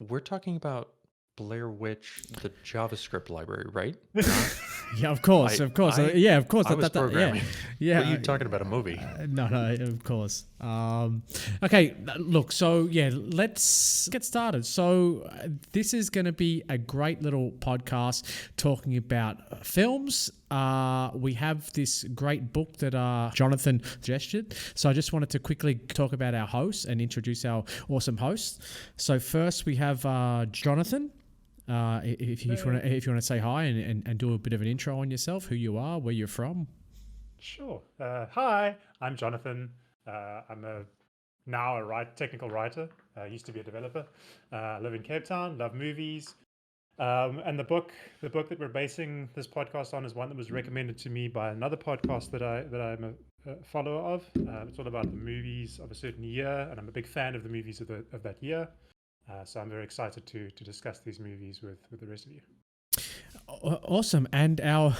We're talking about Blair Witch, the JavaScript library, right? Not Yeah, of course, I of course. I Yeah, of course. I was Yeah, programming. What are yeah. you talking about? A movie? No, of course. Okay, look. So yeah, let's get started. So this is going to be a great little podcast talking about films. We have this great book that Jonathan suggested. So I just wanted to quickly talk about our hosts and introduce our awesome hosts. So first we have Jonathan. If you want to say hi and do a bit of an intro on yourself, who you are, where you're from. Sure. Hi, I'm Jonathan. I'm now a technical writer. Used to be a developer. I live in Cape Town. Love movies. And the book that we're basing this podcast on is one that was recommended to me by another podcast that I'm a follower of. It's all about the movies of a certain year, and I'm a big fan of the movies of that year. So I'm very excited to discuss these movies with the rest of you. Awesome, and our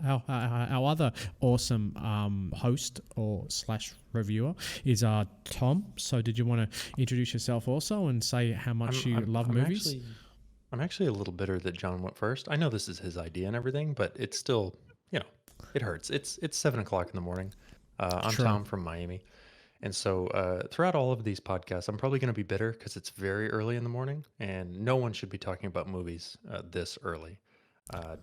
other awesome host or slash reviewer is Tom. So did you want to introduce yourself also and say how much you love movies? I'm actually a little bitter that John went first. I know this is his idea and everything, but it's still, it hurts. It's 7:00 in the morning. I'm True. Tom from Miami. And so throughout all of these podcasts, I'm probably going to be bitter because it's very early in the morning and no one should be talking about movies this early.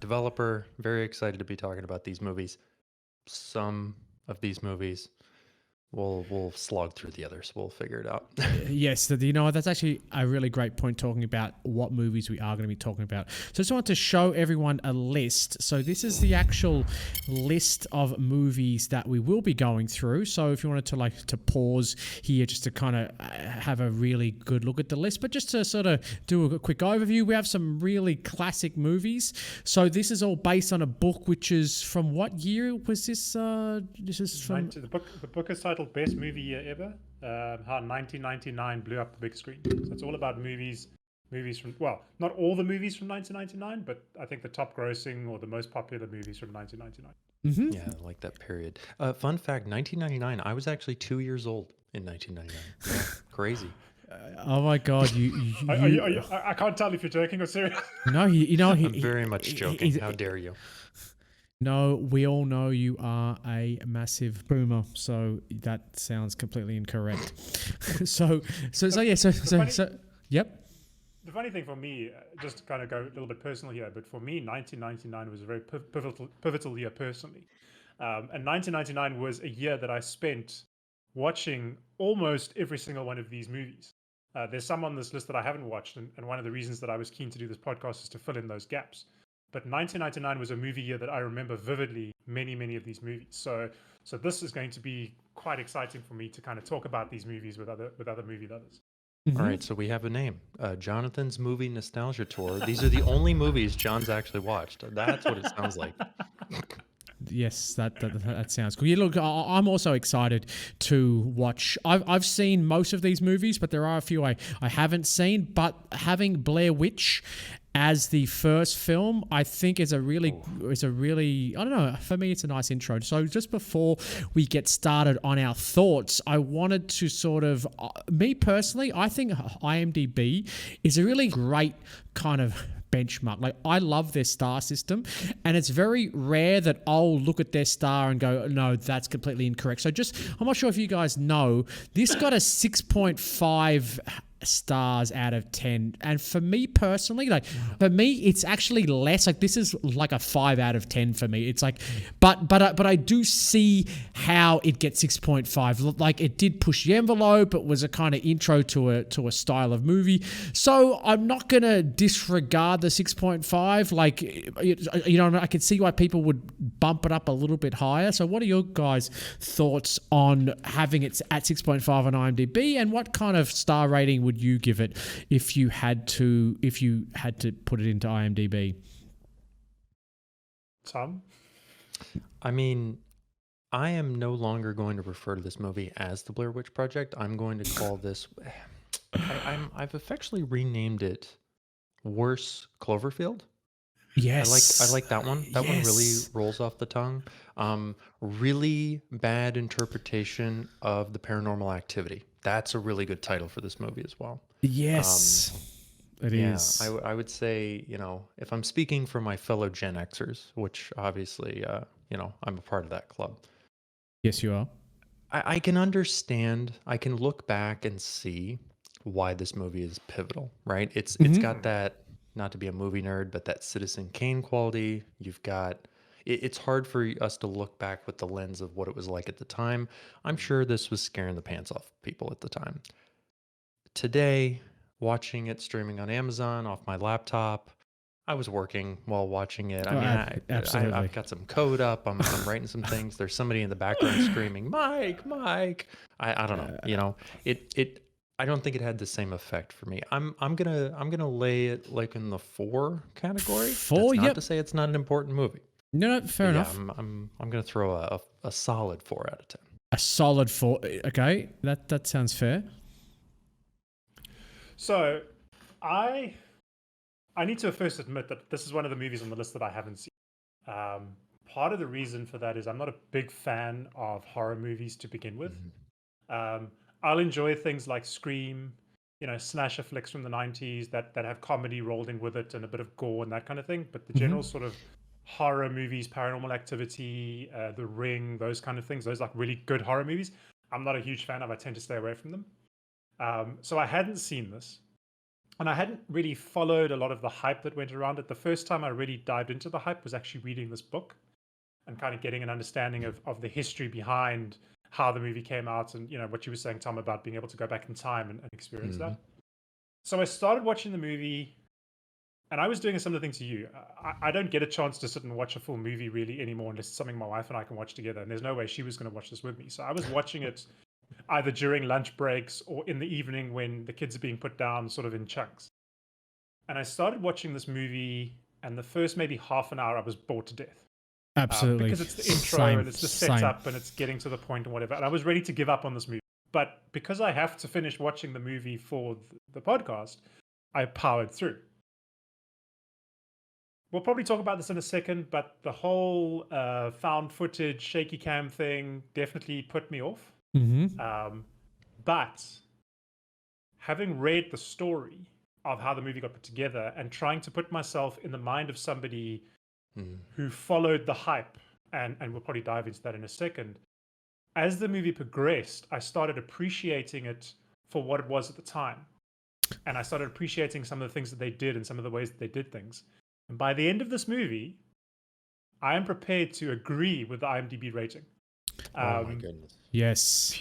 Developer, very excited to be talking about these movies. Some of these movies, we'll slog through the others. We'll figure it out. Yes, that's actually a really great point talking about what movies we are going to be talking about. So I just want to show everyone a list. So this is the actual list of movies that we will be going through. So if you wanted to pause here just to kind of have a really good look at the list, but just to sort of do a quick overview, we have some really classic movies. So this is all based on a book, which is from what year was this? This is from the book is titled Best.Movie.Year.Ever. How 1999 blew up the big screen. So it's all about movies from, well, not all the movies from 1999, but I think the top grossing or the most popular movies from 1999. Mm-hmm. Yeah, I like that period. Fun fact, 1999, I was actually 2 years old in 1999. Yeah, crazy. Oh my God! I can't tell if you're joking or serious. No, I'm very much joking. How dare you? No, we all know you are a massive boomer, so that sounds completely incorrect. Yep. The funny thing for me, just to kind of go a little bit personal here, but for me, 1999 was a very pivotal year personally. And 1999 was a year that I spent watching almost every single one of these movies. There's some on this list that I haven't watched, and one of the reasons that I was keen to do this podcast is to fill in those gaps. But 1999 was a movie year that I remember vividly, many of these movies. So this is going to be quite exciting for me to kind of talk about these movies with other movie lovers. Mm-hmm. All right, so we have a name, Jonathan's Movie Nostalgia Tour. These are the only movies John's actually watched. That's what it sounds like. Yes, that sounds cool. Yeah, look, I'm also excited to watch. I've seen most of these movies, but there are a few I haven't seen. But having Blair Witch as the first film, I think is a really I don't know, for me it's a nice intro. So just before we get started on our thoughts, I wanted to sort of, me personally, I think IMDb is a really great kind of benchmark. Like, I love their star system, and it's very rare that I'll look at their star and go, no, that's completely incorrect. So I'm not sure if you guys know, this got a 6.5 stars out of 10, and for me personally, it's actually less. Like, this is like a 5 out of 10 for me. It's like, but I do see how it gets 6.5. Like, it did push the envelope. It was a kind of intro to a style of movie. So I'm not gonna disregard the 6.5. Like, I can see why people would bump it up a little bit higher. So what are your guys' thoughts on having it at 6.5 on IMDb, and what kind of star rating would you give it if you had to put it into IMDb? Tom? I mean, I am no longer going to refer to this movie as the Blair Witch Project. I'm going to call this, I've affectionately renamed it Worse Cloverfield. Yes. I like that one. That one really rolls off the tongue. Really bad interpretation of the Paranormal Activity. That's a really good title for this movie as well. Yes, it Yeah, is. I would say, if I'm speaking for my fellow Gen Xers, which obviously, I'm a part of that club, Yes, you are. I can understand, I can look back and see why this movie is pivotal, right? It's got that, not to be a movie nerd, but that Citizen Kane quality. You've got it's hard for us to look back with the lens of what it was like at the time. I'm sure this was scaring the pants off people at the time. Today, watching it streaming on Amazon off my laptop, I was working while watching it. I Oh, mean, absolutely. I've got some code up. I'm writing some things. There's somebody in the background screaming, "Mike, Mike!" I don't know. It. I don't think it had the same effect for me. I'm gonna lay it like in the 4 category. Four. That's not Yep. to say it's not an important movie, No, no, fair but yeah, enough. I'm gonna throw a solid 4 out of 10. A solid 4. Okay, that sounds fair. So, I I need to first admit that this is one of the movies on the list that I haven't seen. Part of the reason for that is I'm not a big fan of horror movies to begin with. Mhm. Um, I'll enjoy things like Scream, slasher flicks from the 90s that have comedy rolled in with it and a bit of gore and that kind of thing. But the general sort of horror movies, Paranormal Activity, The Ring, those kind of things, those like really good horror movies, I'm not a huge fan of. I tend to stay away from them. So I hadn't seen this. And I hadn't really followed a lot of the hype that went around it. The first time I really dived into the hype was actually reading this book and kind of getting an understanding of the history behind how the movie came out and what you were saying, Tom, about being able to go back in time and experience Mhm. that. So I started watching the movie, and I was doing a similar thing to you. I don't get a chance to sit and watch a full movie really anymore unless it's something my wife and I can watch together. And there's no way she was going to watch this with me. So I was watching it either during lunch breaks or in the evening when the kids are being put down, sort of in chunks. And I started watching this movie, and the first maybe half an hour, I was bored to death. Absolutely. Because it's the intro Same. and it's the Same. setup and it's getting to the point and whatever. And I was ready to give up on this movie. But because I have to finish watching the movie for the podcast, I powered through. We'll probably talk about this in a second, but the whole found footage, shaky cam thing definitely put me off. But having read the story of how the movie got put together and trying to put myself in the mind of somebody who followed the hype, and we'll probably dive into that in a second. As the movie progressed, I started appreciating it for what it was at the time. And I started appreciating some of the things that they did and some of the ways that they did things. And by the end of this movie, I am prepared to agree with the IMDb rating. Oh my goodness. Yes.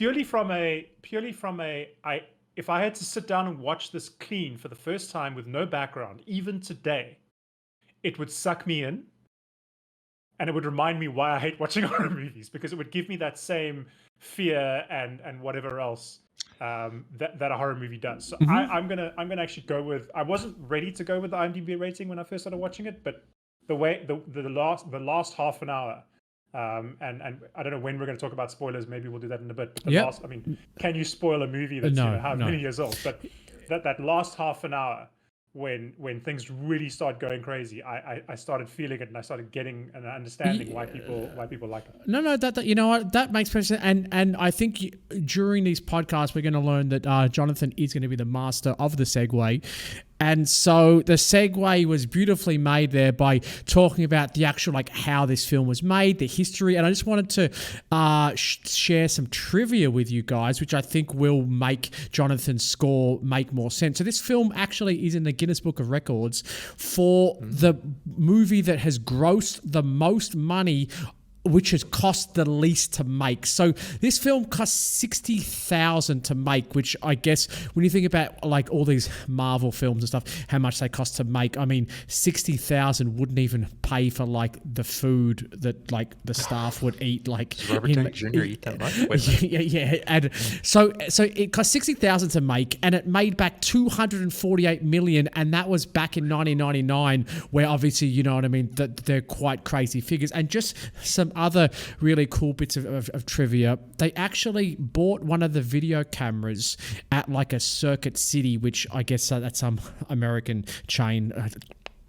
If I had to sit down and watch this clean for the first time with no background, even today, it would suck me in. And it would remind me why I hate watching horror movies, because it would give me that same fear and whatever else that a horror movie does. So I'm gonna actually go with. I wasn't ready to go with the IMDb rating when I first started watching it, but the last half an hour, and I don't know when we're going to talk about spoilers. Maybe we'll do that in a bit. But can you spoil a movie that's how many years old? But that last half an hour, when things really start going crazy, I started feeling it and I started getting an understanding why people like it. No, that you know what, that makes sense, and I think during these podcasts we're going to learn that Jonathan is going to be the master of the segue. And so the segue was beautifully made there by talking about the actual, like, how this film was made, the history. And I just wanted to share some trivia with you guys, which I think will make Jonathan's score make more sense. So this film actually is in the Guinness Book of Records for the movie that has grossed the most money, which has cost the least to make. So this film cost $60,000 to make, which I guess when you think about like all these Marvel films and stuff, how much they cost to make, I mean, $60,000 wouldn't even pay for like the food that like the staff would eat. Like, does Robert Downey Jr. eat that much? Wait a minute. Yeah. And so it cost $60,000 to make, and it made back $248 million, and that was back in 1999, where obviously, you know what I mean, that they're quite crazy figures. And just some other really cool bits of trivia. They actually bought one of the video cameras at like a Circuit City, which I guess that's some American chain.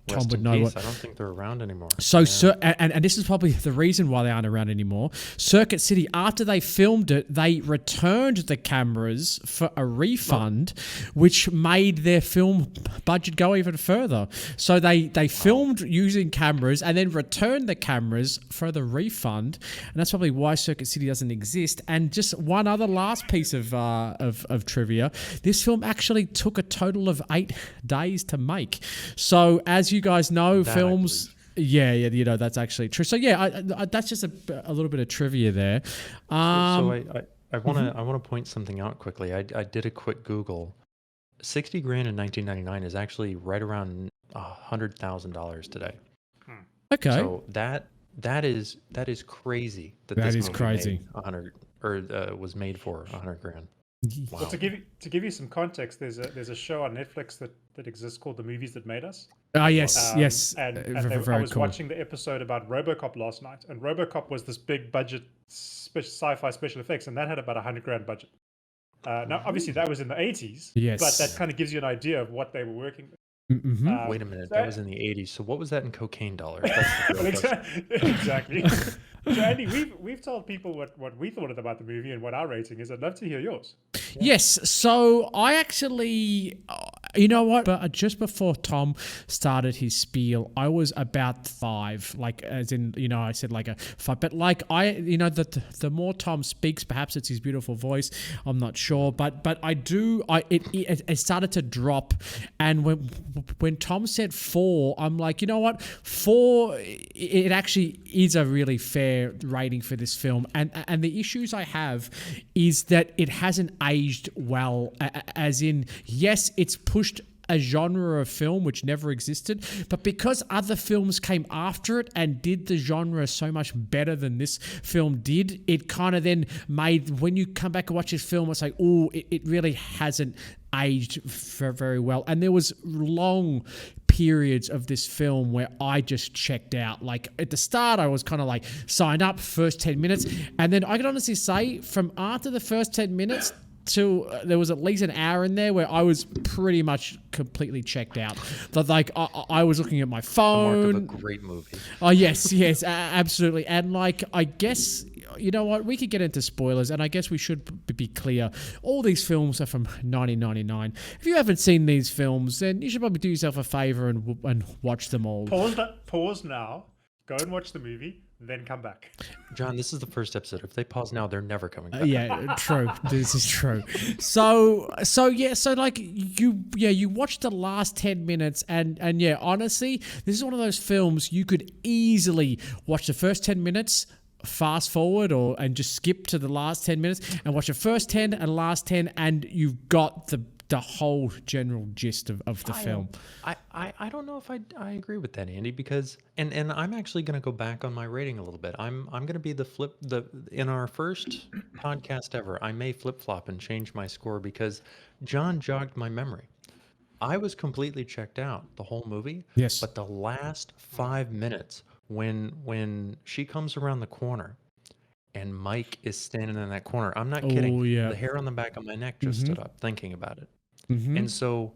Tom Rest would in know peace. what. I don't think they're around anymore. So, Yeah. and this is probably the reason why they aren't around anymore. Circuit City, after they filmed it, they returned the cameras for a refund, which made their film budget go even further. So they filmed using cameras and then returned the cameras for the refund, and that's probably why Circuit City doesn't exist. And just one other last piece of trivia: this film actually took a total of 8 days to make. So as you guys know, That I films. Yeah, you know, that's actually true. So yeah, that's just a little bit of trivia there. So I want to point something out quickly. I did a quick Google. 60 grand in 1999 is actually right around $100,000 today. Okay, So that is crazy that that this is movie crazy. made 100 or was made for 100 grand. Wow. Well, to give you some context, there's a show on Netflix that exists called The Movies That Made Us. Ah, yes, yes. And I Very was cool. watching the episode about RoboCop last night, and RoboCop was this big budget sci-fi special effects, and that had about 100 grand budget. Now, obviously, that was in the 80s, Yes. but that kind of gives you an idea of what they were working with. Mm-hmm. Wait a minute, so- that was in the 80s. So what was that in cocaine dollars? That's the Well, real question. exactly. So Andy, we've told people what we thought about the movie and what our rating is. I'd love to hear yours. Yes. So I actually, you know what? But just before Tom started his spiel, I was about 5. Like, as in, you know, I said like a 5. But like the more Tom speaks, perhaps it's his beautiful voice. I'm not sure. But it started to drop. And when Tom said 4, I'm like, you know what? 4. It actually is a really fair rating for this film. And the issues I have is that it hasn't aged well, as in, yes, it's pushed a genre of film which never existed, but because other films came after it and did the genre so much better than this film did, it kind of then made, when you come back and watch this film, it's like, oh, it really hasn't aged very well. And there was long periods of this film where I just checked out. Like at the start, I was kind of like signed up first 10 minutes, and then I can honestly say from after the first 10 minutes till there was at least an hour in there where I was pretty much completely checked out. But like I was looking at my The phone. mark of a great movie. Oh yes, absolutely. And like, I guess, you know what, we could get into spoilers, and I guess we should be clear. All these films are from 1999. If you haven't seen these films, then you should probably do yourself a favor and watch them all. Pause now. Go and watch the movie, then come back. John, this is the first episode. If they pause now, they're never coming back. Yeah, true. This is true. So like you watch the last 10 minutes and yeah, honestly, this is one of those films you could easily watch the first 10 minutes, fast forward and just skip to the last 10 minutes and watch the first 10 and last 10, and you've got the whole general gist of the film. I don't know if I agree with that, Andy, because and I'm actually going to go back on my rating a little bit. I'm going to be in our first podcast ever. I may flip flop and change my score because John jogged my memory. I was completely checked out the whole movie. Yes. But the last 5 minutes when she comes around the corner and Mike is standing in that corner, I'm not kidding. Oh, yeah. The hair on the back of my neck just stood up thinking about it. Mhm. And so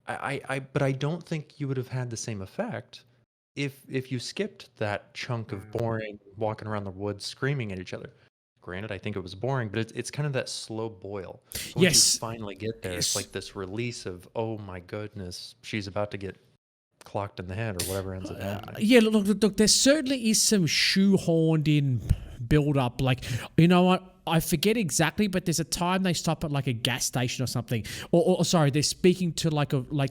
but I don't think you would have had the same effect if you skipped that chunk of boring walking around the woods screaming at each other. Granted, I think it was boring, but it's kind of that slow boil. So once Yes. you finally get there, it's like this release of, oh my goodness, she's about to get clocked in the head or whatever ends up happening. Yeah, look, there certainly is some shoehorned in build up. Like, you know what? I forget exactly, but there's a time they stop at like a gas station or something. Or sorry, they're speaking to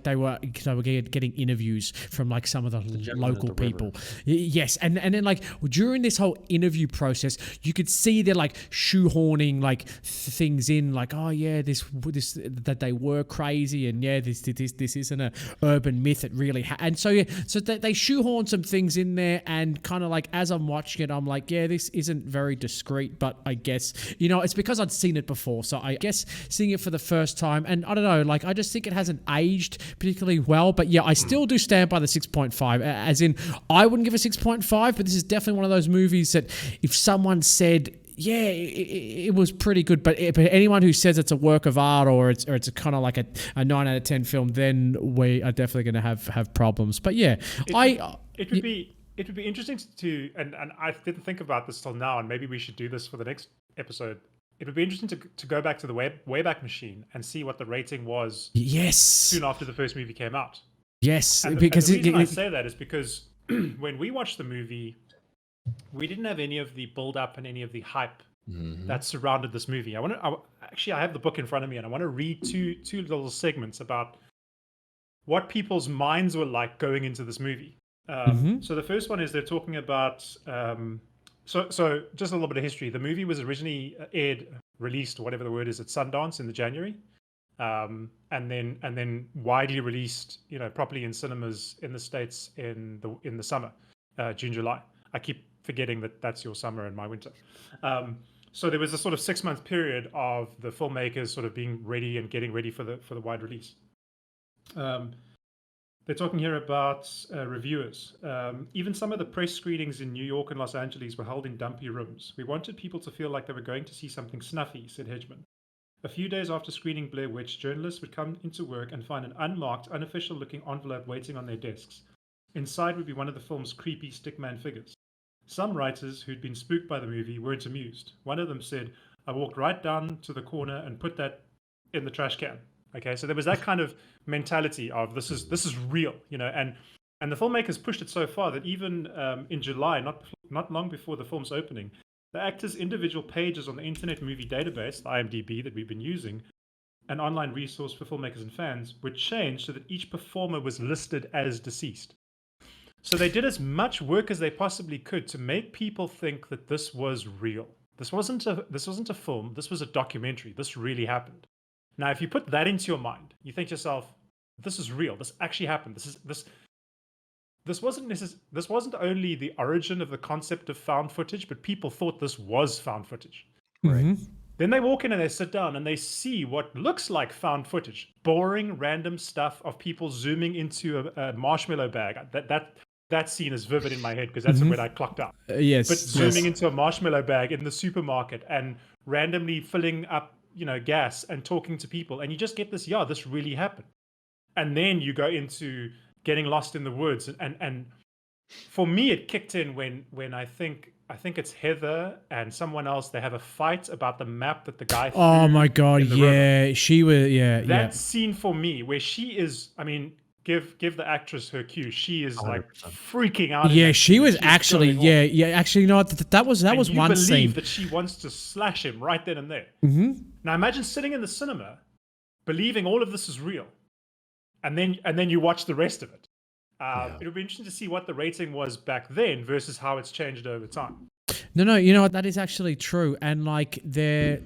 they were getting interviews from like some of the gentleman at local the river. people. Yes, and then like during this whole interview process, you could see they're like shoehorning like things in, like, oh yeah, this that they were crazy, and yeah, this isn't an urban myth. It really and so yeah, so they shoehorn some things in there, and kind of like as I'm watching it, I'm like, yeah, this isn't very discreet, but I guess, you know, it's because I'd seen it before. So I guess seeing it for the first time, and I don't know, like, I just think it hasn't aged particularly well. But yeah, I still do stand by the 6.5. As in, I wouldn't give a 6.5, but this is definitely one of those movies that if someone said, yeah, it was pretty good. But anyone who says it's a work of art or it's kind of like a 9 out of 10 film, then we are definitely going to have problems. But yeah, It would, it would be interesting to and I didn't think about this till now, and maybe we should do this for the next episode. It would be interesting to go back to the Wayback Machine and see what the rating was yes, soon after the first movie came out. yes, And because the reason I say that is because when we watched the movie, we didn't have any of the build up and any of the hype that surrounded this movie. Actually, I have the book in front of me, and I want to read two little segments about what people's minds were like going into this movie. So the first one is they're talking about. So just a little bit of history. The movie was originally released, whatever the word is, at Sundance in the January, and then widely released, properly in cinemas in the States in the summer, June, July. I keep forgetting that that's your summer and my winter. So there was a sort of 6-month period of the filmmakers sort of being ready and getting ready for the wide release. They're talking here about reviewers. Even some of the press screenings in New York and Los Angeles were held in dumpy rooms. We wanted people to feel like they were going to see something snuffy, said Hedgeman. A few days after screening Blair Witch, journalists would come into work and find an unmarked, unofficial-looking envelope waiting on their desks. Inside would be one of the film's creepy stickman figures. Some writers who'd been spooked by the movie weren't amused. One of them said, "I walked right down to the corner and put that in the trash can." Okay, so there was that kind of mentality of this is real, and the filmmakers pushed it so far that even in July, not long before the film's opening, the actors' individual pages on the Internet Movie Database, the IMDb that we've been using, an online resource for filmmakers and fans, were changed so that each performer was listed as deceased. So they did as much work as they possibly could to make people think that this was real. This wasn't a film. This was a documentary. This really happened. Now, if you put that into your mind, you think to yourself, "This is real. This actually happened. This wasn't only the origin of the concept of found footage, but people thought this was found footage." Right. Then they walk in and they sit down and they see what looks like found footage, boring, random stuff of people zooming into a marshmallow bag. That scene is vivid in my head because that's when I clocked out. Yes, But zooming into a marshmallow bag in the supermarket and randomly filling up, gas and talking to people, and you just get this, this really happened. And then you go into getting lost in the woods, and for me, it kicked in when I think it's Heather and someone else. They have a fight about the map that the guy. Oh my god, in the river. yeah, she was, yeah, That scene for me, where she is, I mean, give the actress her cue. She is like 100%. freaking out. yeah. She was She's actually, going off. yeah. Actually, that was And one you believe scene. that she wants to slash him right then and there. Mm-hmm. Now imagine sitting in the cinema, believing all of this is real, and then you watch the rest of it. It would be interesting to see what the rating was back then versus how it's changed over time. No, you know what? That is actually true, and like there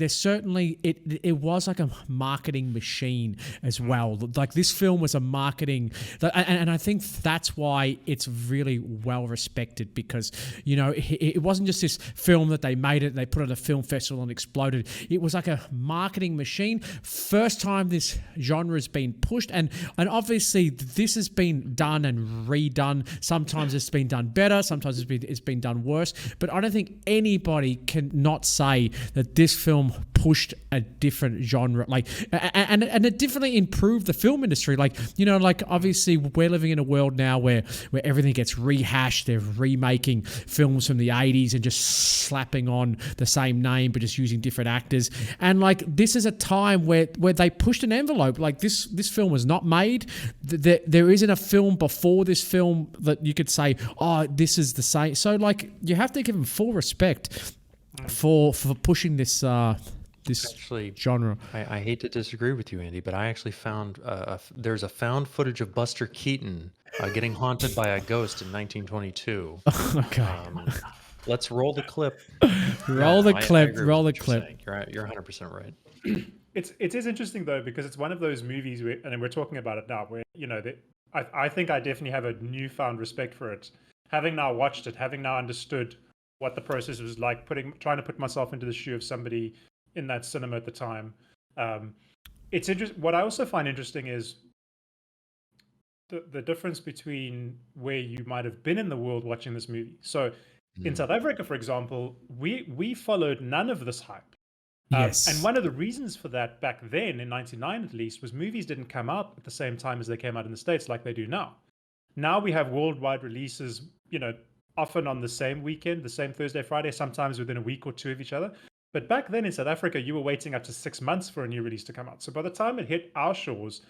certainly it was like a marketing machine as well. Like this film was a marketing, and I think that's why it's really well respected because it wasn't just this film that they made it, they put it at a film festival and exploded. It was like a marketing machine. First time this genre has been pushed, and obviously this has been done and redone. Sometimes it's been done better, sometimes it's been done worse. But I don't think anybody can not say that this film pushed a different genre, like, and it definitely improved the film industry. Like, like obviously we're living in a world now where everything gets rehashed. They're remaking films from the 80s and just slapping on the same name, but just using different actors. And like, this is a time where they pushed an envelope. Like this film was not made. There isn't a film before this film that you could say, oh, this is the same. So like, you have to give them full respect for pushing this Actually, genre. I hate to disagree with you, Andy, but I actually found there's a found footage of Buster Keaton getting haunted by a ghost in 1922. Okay. Let's roll the clip. Roll the clip. Roll the You're clip. saying. You're 100% right. It is interesting though because it's one of those movies where, and we're talking about it now, where I think I definitely have a newfound respect for it, having now watched it, having now understood what the process was like, trying to put myself into the shoe of somebody in that cinema at the time. It's interesting. What I also find interesting is the difference between where you might have been in the world watching this movie. So in South Africa, for example, we followed none of this hype. And Yes. one of the reasons for that back then, in '99 at least, was movies didn't come out at the same time as they came out in the States like they do now. Now we have worldwide releases, often on the same weekend, the same Thursday, Friday, sometimes within a week or two of each other. But back then in South Africa, you were waiting up to 6 months for a new release to come out. So by the time it hit our shores,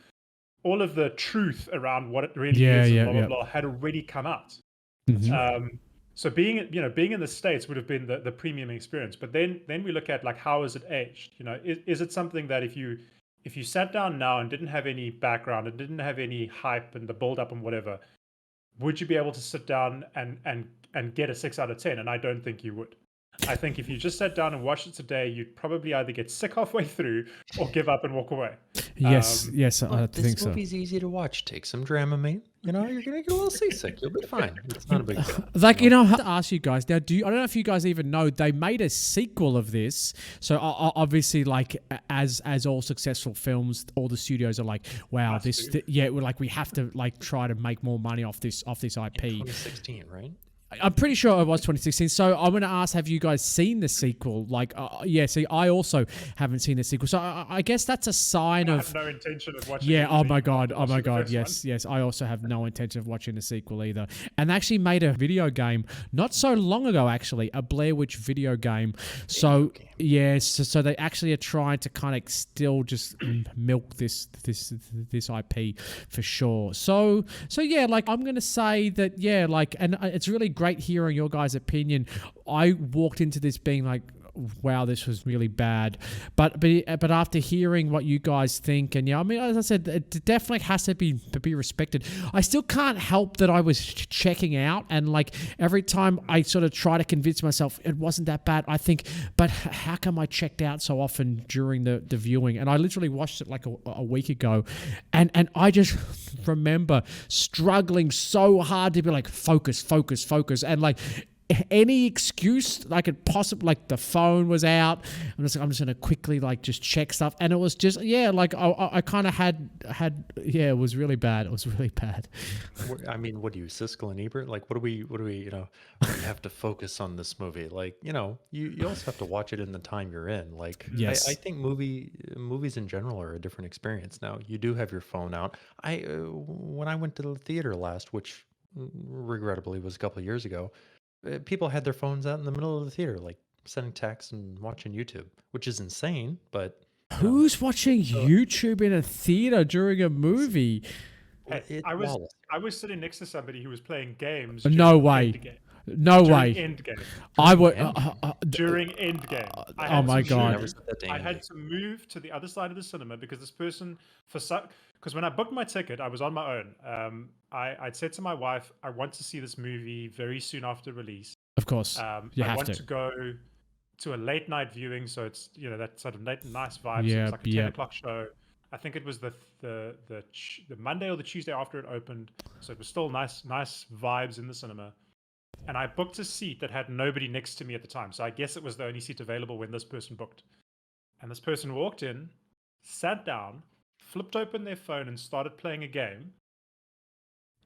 all of the truth around what it really Yeah, is and yeah, blah blah yeah. blah had already come out. Mhm. So being in the States would have been the premium experience. But then we look at like how is it aged? Is it something that if you sat down now and didn't have any background and didn't have any hype and the build up and whatever, would you be able to sit down and get a 6 out of 10? And I don't think you would. I think if you just sat down and watched it today, you'd probably either get sick halfway through or give up and walk away. Yes, yes, I Look, think this so. movie's easy to watch. Take some Dramamine. You're gonna get a little seasick. You'll be fine. It's not a big deal. Like, I have to ask you guys now. I don't know if you guys even know they made a sequel of this. So obviously, like as all successful films, all the studios are like, wow, Must this, do. we're like we have to like try to make more money off this IP. 2016, right? I'm pretty sure it was 2016. So I'm going to ask, have you guys seen the sequel? Like, yeah, see, I also haven't seen the sequel. So I guess that's a sign I of... have no intention of watching. Yeah, oh anything my God, after oh my watching the God, first yes, one. yes. I also have no intention of watching the sequel either. And they actually made a video game not so long ago, actually, a Blair Witch video game. So, yes, so they actually are trying to kind of still just milk this IP for sure. So yeah, like I'm going to say that, yeah, like, and it's really great hearing your guys' opinion. I walked into this being like, wow, this was really bad. But after hearing what you guys think, and yeah, I mean, as I said, it definitely has to be respected. I still can't help that I was checking out, and like every time I sort of try to convince myself it wasn't that bad, I think, but how come I checked out so often during the viewing? And I literally watched it like a week ago, and I just remember struggling so hard to be like focus, and like any excuse I could possibly, like the phone was out. I'm just gonna quickly like just check stuff, and it was just like I kind of had it was really bad. It was really bad. I mean, what do you, Siskel and Ebert? Like, what do we, we have to focus on this movie? Like, you also have to watch it in the time you're in. Like, Yes. I think movies in general are a different experience now. You do have your phone out. When I went to the theater last, which regrettably was a couple of years ago, people had their phones out in the middle of the theater, like sending texts and watching YouTube, which is insane. But Who's watching YouTube in a theater during a movie? Hey, I was sitting next to somebody who was playing games. No way. Endgame. No During way. Endgame. I would. During Endgame. Oh my God. Never said that to I Andy. had to move to the other side of the cinema because this person, because when I booked my ticket, I was on my own. I'd said to my wife, I want to see this movie very soon after release. Of course, you I have want to. to go to a late night viewing, so it's that sort of nice vibe. So Yeah, it's like a yeah. 10 o'clock show. I think it was the Monday or the Tuesday after it opened, so it was still nice vibes in the cinema. And I booked a seat that had nobody next to me at the time, so I guess it was the only seat available when this person booked. And this person walked in, sat down, flipped open their phone, and started playing a game.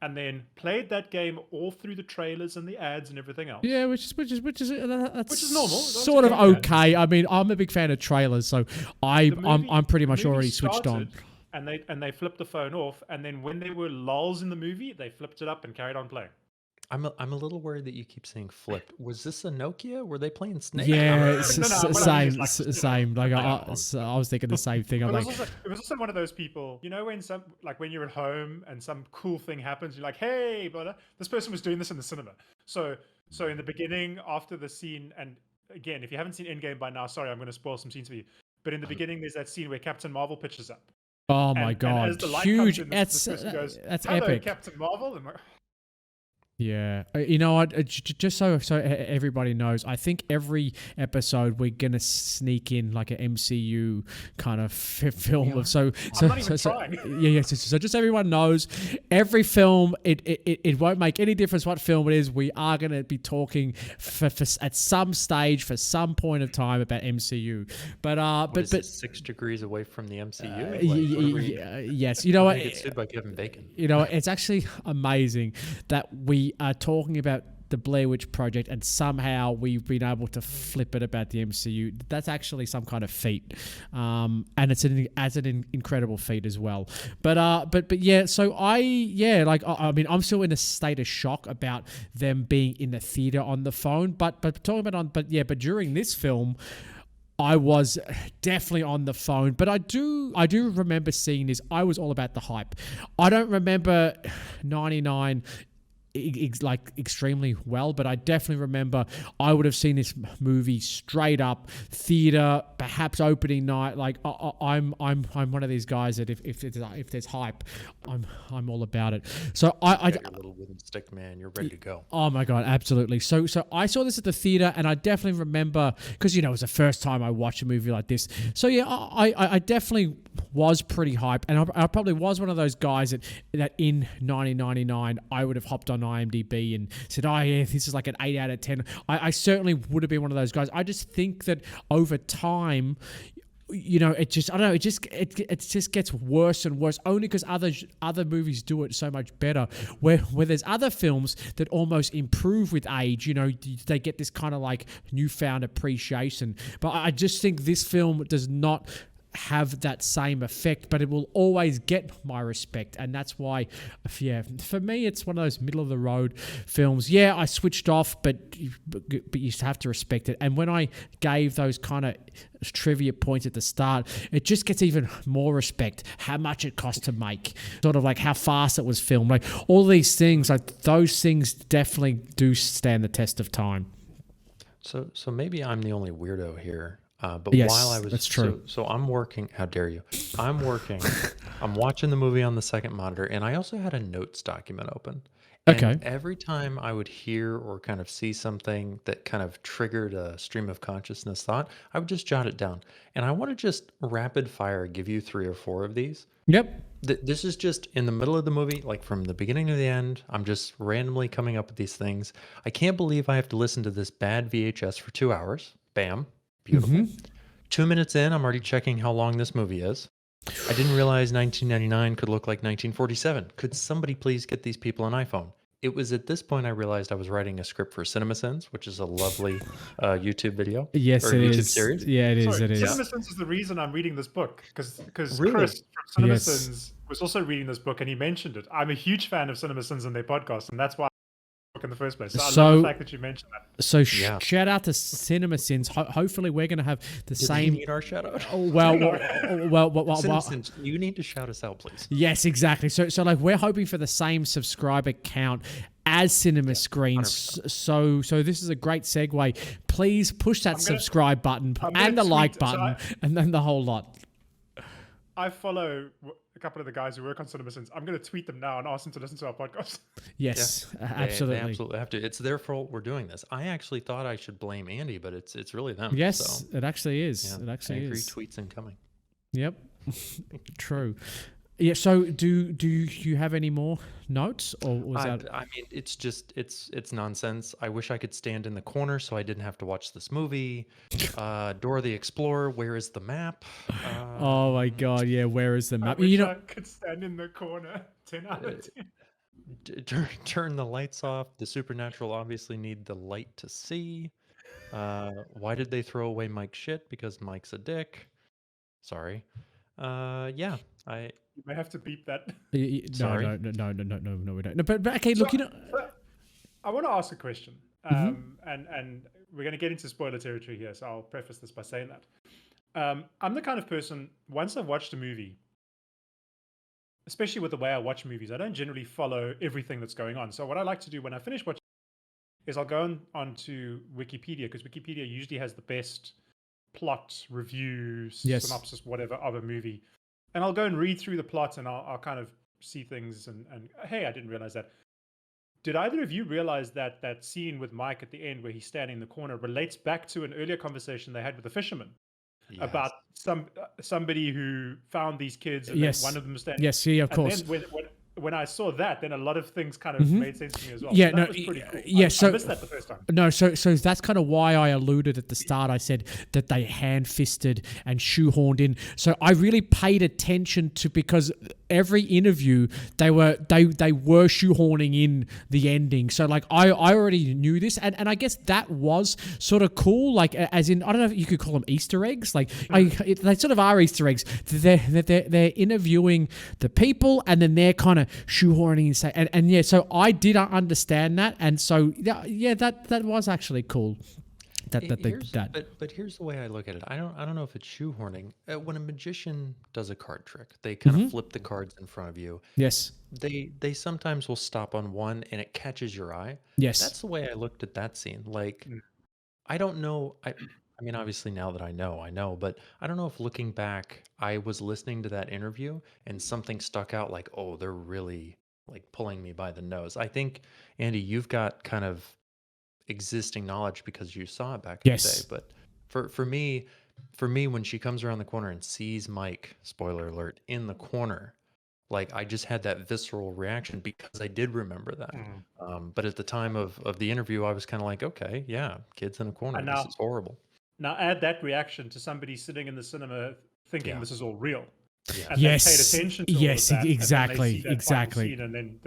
And then played that game all through the trailers and the ads and everything else. Yeah, which is that's normal. Sort of okay. I mean, I'm a big fan of trailers, so I'm pretty much The movie already switched on. started, And they flipped the phone off, and then when there were lulls in the movie, they flipped it up and carried on playing. I'm a little worried that you keep saying flip. Was this a Nokia? Were they playing Snake? Yeah, what I mean is, like, same. Like I was thinking the same thing. I'm But like, it was also one of those people, when you're at home and some cool thing happens, you're like, hey, brother, this person was doing this in the cinema. So in the beginning, after the scene, and again, if you haven't seen Endgame by now, sorry, I'm going to spoil some scenes for you. But in the beginning, there's that scene where Captain Marvel pitches up. oh my And God, as the light huge! comes in, this person goes, That's hello, epic. Captain Marvel. And Yeah, you know what? Just so everybody knows, I think every episode we're gonna sneak in like an MCU kind of film. So just everyone knows, every film it won't make any difference what film it is. We are gonna be talking for at some stage for some point of time about MCU. But 6 degrees away from the MCU. yes, you know what? Get sued by Kevin Bacon. You know, it's actually amazing that we are talking about the Blair Witch Project, and somehow we've been able to flip it about the MCU. That's actually some kind of feat, and it's an incredible feat as well. But yeah, so I mean, I'm still in a state of shock about them being in the theater on the phone. But during this film, I was definitely on the phone, but I do remember seeing this. I was all about the hype. I don't remember 99 like extremely well, but I definitely remember I would have seen this movie straight up theater, perhaps opening night. Like I'm one of these guys that if there's hype, I'm all about it. So I Got your little wooden stick, man. You're ready to go. Oh my God, absolutely. So I saw this at the theater, and I definitely remember, because it was the first time I watched a movie like this. So yeah, I definitely was pretty hyped, and I probably was one of those guys that in 1999 I would have hopped on IMDb and said, oh yeah, this is like an 8 out of 10. I certainly would have been one of those guys. I just think that over time, it just, I don't know, it just gets worse and worse, only because other movies do it so much better, where there's other films that almost improve with age. They get this kind of like newfound appreciation, but I just think this film does not have that same effect, but it will always get my respect. And that's why, yeah, for me, it's one of those middle of the road films. Yeah, I switched off, but you have to respect it. And when I gave those kind of trivia points at the start, it just gets even more respect. How much it cost to make, sort of like how fast it was filmed, like all these things, like those things definitely do stand the test of time. So maybe I'm the only weirdo here. But Yes, while I was that's true. so I'm working. How dare you? I'm working. I'm watching the movie on the second monitor, and I also had a notes document open. And Okay. every time I would hear or kind of see something that kind of triggered a stream of consciousness thought, I would just jot it down. And I want to just rapid fire give you 3 or 4 of these. Yep. This is just in the middle of the movie, like from the beginning to the end. I'm just randomly coming up with these things. I can't believe I have to listen to this bad VHS for 2 hours. Bam. Beautiful. 2 minutes in, I'm already checking how long this movie is. I didn't realize 1999 could look like 1947. Could somebody please get these people an iPhone? It was at this point I realized I was writing a script for CinemaSins, which is a lovely YouTube video Yes, or it YouTube is. series. Yeah, it is. Sorry, It is. CinemaSins is the reason I'm reading this book, because Really? Chris from Yes. CinemaSins was also reading this book, and he mentioned it. I'm a huge fan of CinemaSins and their podcast, and that's why I book in the first place. So I love So- the fact that you mentioned that. So Yeah. shout out to CinemaSins. Hopefully, we're going to have the Does he same. need our shout out? Oh, well, CinemaSins, you need to shout us out, please. yes, exactly. So like we're hoping for the same subscriber count as Cinema Screens. So this is a great segue. Please push that gonna- subscribe button I'm gonna and the tweet- like so button, and then the whole lot. I follow a couple of the guys who work on CinemaSins. I'm going to tweet them now and ask them to listen to our podcast. Yes, They absolutely. absolutely have to. It's their fault we're doing this. I actually thought I should blame Andy, but it's really them. Yes, So, it actually is. yeah, It actually angry is. tweets incoming. Yep. True. Yeah. So do you have any more notes, or was that? I mean, it's just it's nonsense. I wish I could stand in the corner so I didn't have to watch this movie. Dora the Explorer, where is the map? Oh my God! Yeah. Where is the I map? wish You know. I could stand in the corner. 10 out of 10. Turn the lights off. The supernatural obviously need the light to see. Why did they throw away Mike's shit? Because Mike's a dick. Sorry. Yeah. You may have to beep that. No, Sorry. no, we don't. No, but okay, look, But I want to ask a question, and we're going to get into spoiler territory here, so I'll preface this by saying that I'm the kind of person, once I've watched a movie, especially with the way I watch movies, I don't generally follow everything that's going on. So what I like to do when I finish watching is I'll go onto Wikipedia, because Wikipedia usually has the best plot, reviews, Yes. synopsis, whatever, of a movie. And I'll go and read through the plot, and I'll kind of see things and hey, I didn't realize that. Did either of you realize that that scene with Mike at the end where he's standing in the corner relates back to an earlier conversation they had with the fisherman about somebody who found these kids, and Yes. then one of them was standing. yes, yeah, of And course. then when I saw that, then a lot of things kind of made sense to me as well. Yeah, So no, that was pretty cool. yeah, I so- missed that the first time. No, so that's kind of why I alluded at the start. I said that they hand-fisted and shoehorned in. So I really paid attention to, because every interview they were shoehorning in the ending. So like I already knew this, and I guess that was sort of cool. Like as in, I don't know if you could call them Easter eggs. Like they sort of are Easter eggs. They're interviewing the people, and then they're kind of shoehorning and say, and yeah. So I did understand that, and so yeah, that was actually cool. That they did Here's that. but here's the way I look at it. I don't know if it's shoehorning. When a magician does a card trick, they kind of Mm-hmm. flip the cards in front of you. Yes. They sometimes will stop on one and it catches your eye. Yes. That's the way I looked at that scene. Like Mm. I don't know. I mean, obviously now that I know, but I don't know if looking back, I was listening to that interview and something stuck out like, oh, they're really like pulling me by the nose. I think, Andy, you've got kind of existing knowledge because you saw it back in the day. Yes. But for me, when she comes around the corner and sees Mike, spoiler alert, in the corner, like I just had that visceral reaction because I did remember that. Mm. But at the time of the interview, I was kind of like, okay, yeah, kids in a corner, And this is now, horrible. now add that reaction to somebody sitting in the cinema thinking Yeah, this is all real, yeah. and they paid Yes. attention to all of Yes. that, and then they see Exactly. that final Exactly. scene, and then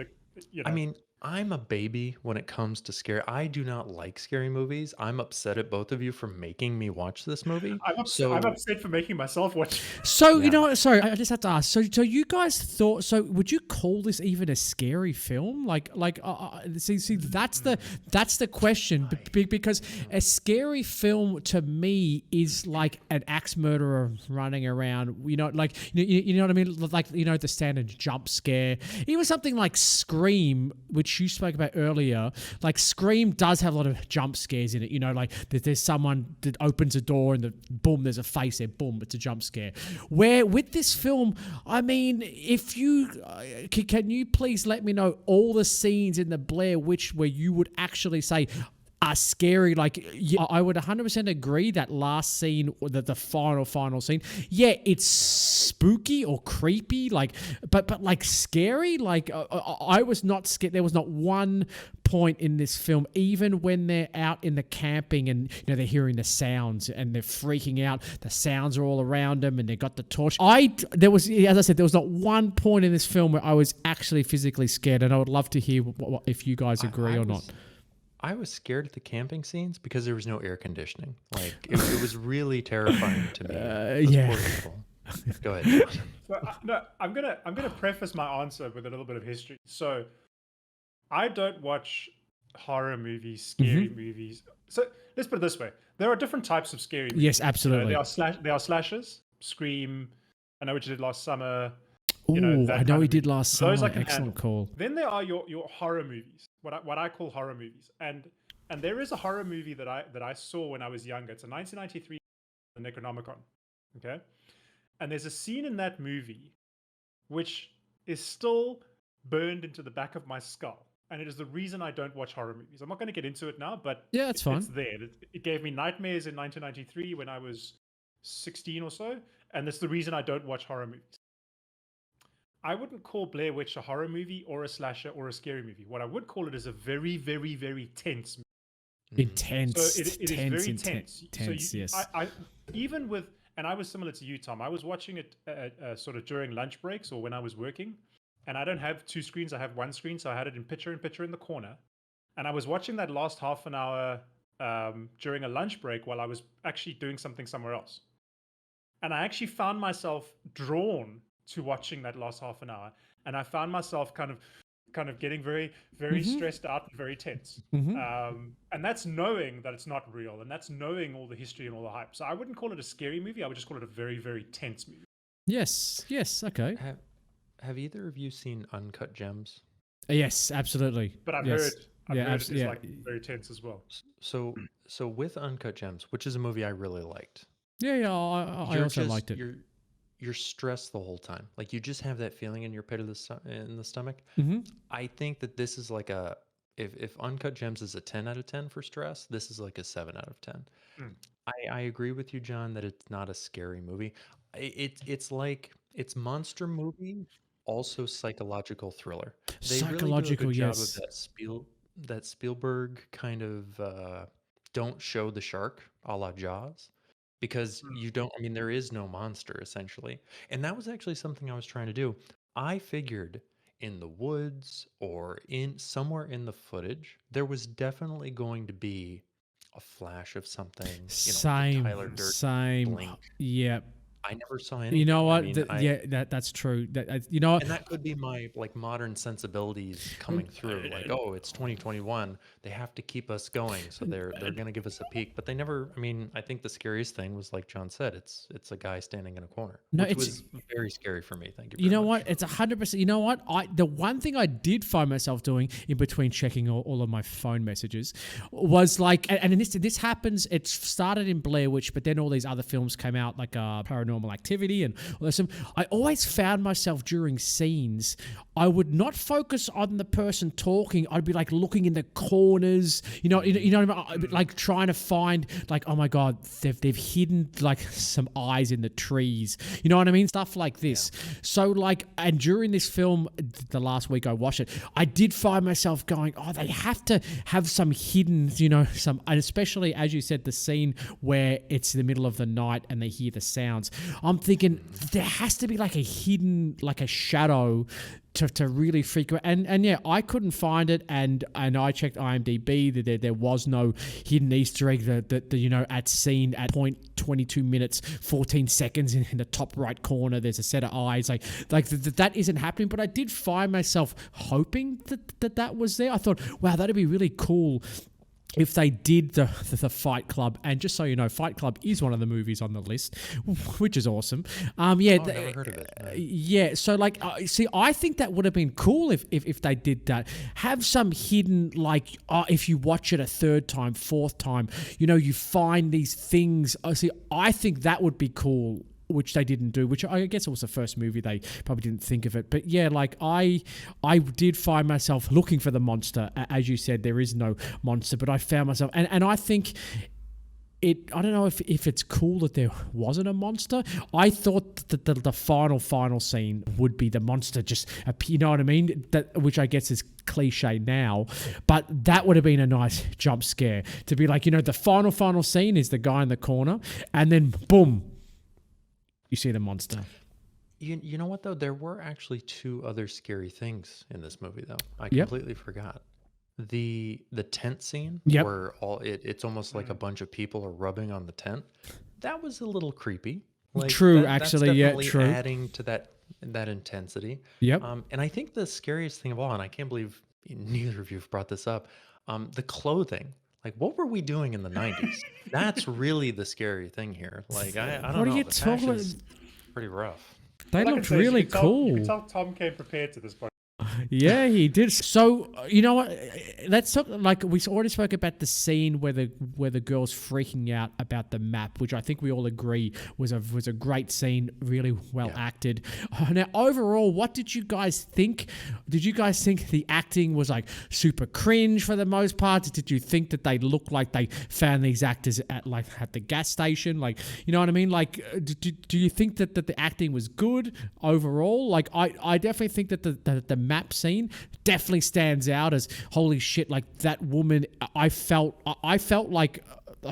you I know, mean, I'm a baby when it comes to scary. I do not like scary movies. I'm upset at both of you for making me watch this movie. I'm upset. I'm So upset for making myself watch. So you yeah, know what? Sorry, I just have to ask. So you guys thought? So would you call this even a scary film? See, that's the question. Because a scary film to me is like an axe murderer running around. You know, like you know what I mean? Like the standard jump scare. Even something like Scream, which you spoke about earlier. Like Scream does have a lot of jump scares in it. You know, like there's someone that opens a door and boom, there's a face there. Boom, it's a jump scare. Where with this film, I mean, if you can you please let me know all the scenes in the Blair Witch where you would actually say are scary. Like yeah, I would 100% agree that last scene, the final scene, yeah, it's spooky or creepy, like but like scary. Like I was not scared. There was not one point in this film, even when they're out in the camping and they're hearing the sounds and they're freaking out. The sounds are all around them, and they got the torch. There was, as I said, there was not one point in this film where I was actually physically scared, and I would love to hear if you guys agree I or not. I was scared at the camping scenes because there was no air conditioning. Like it was really terrifying to me. Those Yeah. poor people. Go ahead, John. So no, I'm gonna preface my answer with a little bit of history. So I don't watch horror movies, scary Mm-hmm. movies. So let's put it this way: there are different types of scary Yes, movies. absolutely. There are slashers, Scream. I know what you did last summer. Oh, I That know kind he of did movie. last Those I summer. can Excellent handle. call. Then there are your horror movies, what I call horror movies, and there is a horror movie that I saw when I was younger. It's a 1993 the Necronomicon, okay, and there's a scene in that movie which is still burned into the back of my skull, and it is the reason I don't watch horror movies. I'm not going to get into it now, but Yeah, that's fine. it's there. It gave me nightmares in 1993 when I was 16 or so, and that's the reason I don't watch horror movies. I wouldn't call Blair Witch a horror movie or a slasher or a scary movie. What I would call it is a very, very, very tense movie. So Intense, it is tense, very intense, tense. So tense. Yes. I even with, and I was similar to you, Tom. I was watching it sort of during lunch breaks or when I was working, and I don't have two screens. I have one screen, so I had it in picture in the corner, and I was watching that last half an hour during a lunch break while I was actually doing something somewhere else, and I actually found myself drawn to watching that last half an hour, and I found myself kind of getting very very Mm-hmm. stressed out and very tense. Mm-hmm. And that's knowing that it's not real, and that's knowing all the history and all the hype. So I wouldn't call it a scary movie. I would just call it a very very tense movie. Yes. Yes. Okay. Have either of you seen Uncut Gems? Yes. Absolutely. But Yes. I've Yeah. heard it is Yeah. like very tense as well. So with Uncut Gems, which is a movie I really liked, Yeah. Yeah. I you're also just liked it. you're stressed the whole time. Like you just have that feeling in your pit of in the stomach. Mm-hmm. I think that this is like a if Uncut Gems is a 10 out of 10 for stress, this is like a 7 out of 10. Mm. I agree with you, John, that it's not a scary movie. It's like it's monster movie, also psychological thriller. They really do a Psychological. good job of Yes. that Spielberg kind of don't show the shark a la Jaws because Mm. you don't. I mean, there is no monster essentially, and that was actually something I was trying to do. I figured in the woods or in somewhere in the footage, there was definitely going to be a flash of something, like a Tyler Same, Durden same. blink. Yeah. I never saw You know anything. I what? mean, Yeah, that's true. You know what? and that could be my like modern sensibilities coming through. Like, oh, it's 2021. They have to keep us going, so they're gonna give us a peek. But they never. I mean, I think the scariest thing was like John said. It's a guy standing in a corner, No, which it's was very scary for me. Thank you you very know much. what? It's 100%. You know what? The one thing I did find myself doing in between checking all of my phone messages was like, and this happens. It started in Blair Witch, but then all these other films came out, like Paranormal Activity and all this. I always found myself during scenes, I would not focus on the person talking. I'd be like looking in the corners, you know what I mean? I'd be, like trying to find, like, oh my god, they've hidden like some eyes in the trees. You know what I mean? Stuff like this. So like, and during this film, the last week I watched it, I did find myself going, oh, they have to have some hidden, some, and especially as you said, the scene where it's in the middle of the night and they hear the sounds. I'm thinking there has to be like a hidden, like a shadow to really freak out. And yeah, I couldn't find it, and I checked IMDb that there was no hidden Easter egg that at scene at 22 minutes 14 seconds in the top right corner there's a set of eyes, that isn't happening. But I did find myself hoping that was there. I thought, wow, that'd be really cool if they did the Fight Club. And just so you know, Fight Club is one of the movies on the list, which is awesome. Yeah, Oh, never heard of it. No. yeah. So like, see, I think that would have been cool if they did that. Have some hidden, like, if you watch it a third time, fourth time, you find these things. See, I think that would be cool, which they didn't do, which I guess it was the first movie, they probably didn't think of it. But yeah, like I did find myself looking for the monster. As you said, there is no monster, but I found myself, and I think I don't know if it's cool that there wasn't a monster. I thought that the final scene would be the monster just, you know what I mean? Which I guess is cliche now, but that would have been a nice jump scare to be like, the final scene is the guy in the corner, and then boom, you see the monster. You know what though? There were actually two other scary things in this movie though. I Yep. completely forgot. The tent scene Yep. where it's almost like a bunch of people are rubbing on the tent. That was a little creepy. Like True, that's actually, yeah, definitely true. adding to that intensity. Yep. And I think the scariest thing of all, and I can't believe neither of you have brought this up, the clothing. Like, what were we doing in the 90s? That's really the scary thing here. Like, I don't What are know. you The talking about? fashion's pretty rough. They All I can looked say is you really can tell- cool. You can tell Tom came prepared to this point. Yeah, he did. So you know what? Let's talk. Like we already spoke about the scene where the girl's freaking out about the map, which I think we all agree was a great scene, really well acted. Now, overall, what did you guys think? Did you guys think the acting was like super cringe for the most part? Did you think that they looked like they found these actors at the gas station? Like, you know what I mean? Like, do you think that the acting was good overall? Like, I definitely think that the map scene definitely stands out as holy shit. Like that woman, I felt like